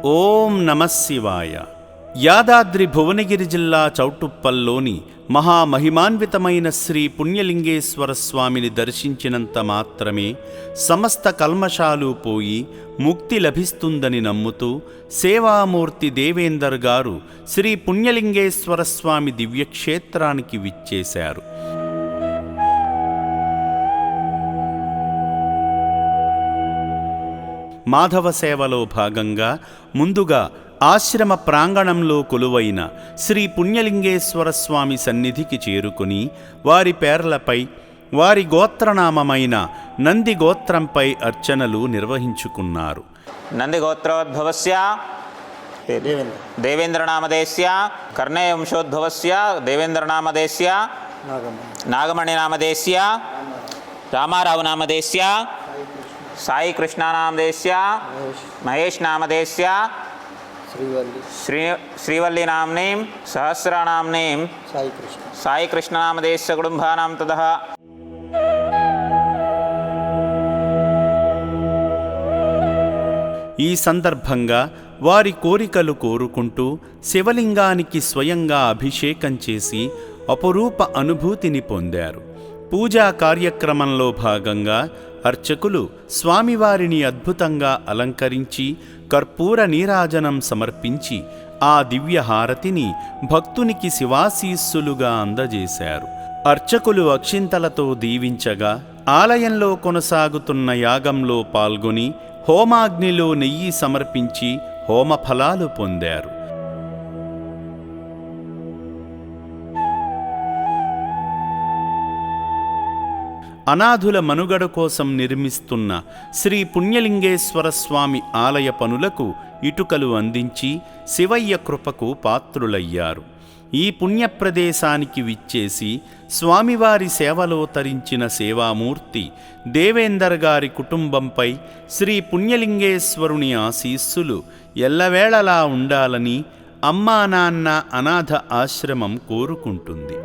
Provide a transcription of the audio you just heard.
ఓం నమః శివాయ. యాదాద్రి భువనగిరి జిల్లా చౌటుప్పల్లోని మహామహిమాన్వితమైన శ్రీ పుణ్యలింగేశ్వర స్వామిని దర్శించినంత మాత్రమే సమస్త కల్మషాలు పోయి ముక్తి లభిస్తుందని నమ్ముతూ సేవామూర్తి దేవేందర్ గారు శ్రీ పుణ్యలింగేశ్వర స్వామి దివ్యక్షేత్రానికి విచ్చేశారు. మాధవ సేవలో భాగంగా ముందుగా ఆశ్రమ ప్రాంగణంలో కొలువైన శ్రీ పుణ్యలింగేశ్వర స్వామి సన్నిధికి చేరుకుని వారి పేర్లపై వారి గోత్రనామమైన నంది గోత్రంపై అర్చనలు నిర్వహించుకున్నారు. నంది గోత్రోద్భవస్య దేవేంద్రనామదేశ్య, కర్ణేయ వంశోద్భవస్య దేవేంద్రనామదేశ్య, నాగమణినామదేశ్య, రామారావు నామదేశ్య, సాయి కృష్ణానామదేశ్య, మహేష్ నామదేశ్య, శ్రీవల్లి నామ్నీం, సహస్రనామ్నీం, సాయి కృష్ణనామదేశ్య కుటుంబానాం తదః. ఈ సందర్భంగా వారి కోరికలు కోరుకుంటూ శివలింగానికి స్వయంగా అభిషేకం చేసి అపురూప అనుభూతిని పొందారు. పూజా కార్యక్రమంలో భాగంగా అర్చకులు స్వామివారిని అద్భుతంగా అలంకరించి కర్పూర నీరాజనం సమర్పించి ఆ దివ్యహారతిని భక్తునికి శివాశీస్సులుగా అందజేశారు. అర్చకులు అక్షింతలతో దీవించగా ఆలయంలో కొనసాగుతున్న యాగంలో పాల్గొని హోమాగ్నిలో నెయ్యి సమర్పించి హోమఫలాలు పొందారు. అనాథుల మనుగడ కోసం నిర్మిస్తున్న శ్రీ పుణ్యలింగేశ్వర స్వామి ఆలయ పనులకు ఇటుకలు అందించి శివయ్య కృపకు పాత్రులయ్యారు. ఈ పుణ్యప్రదేశానికి విచ్చేసి స్వామివారి సేవలో తరించిన సేవామూర్తి దేవేందర్ గారి కుటుంబంపై శ్రీ పుణ్యలింగేశ్వరుని ఆశీస్సులు ఎల్లవేళలా ఉండాలని అమ్మా నాన్న అనాథ ఆశ్రమం కోరుకుంటుంది.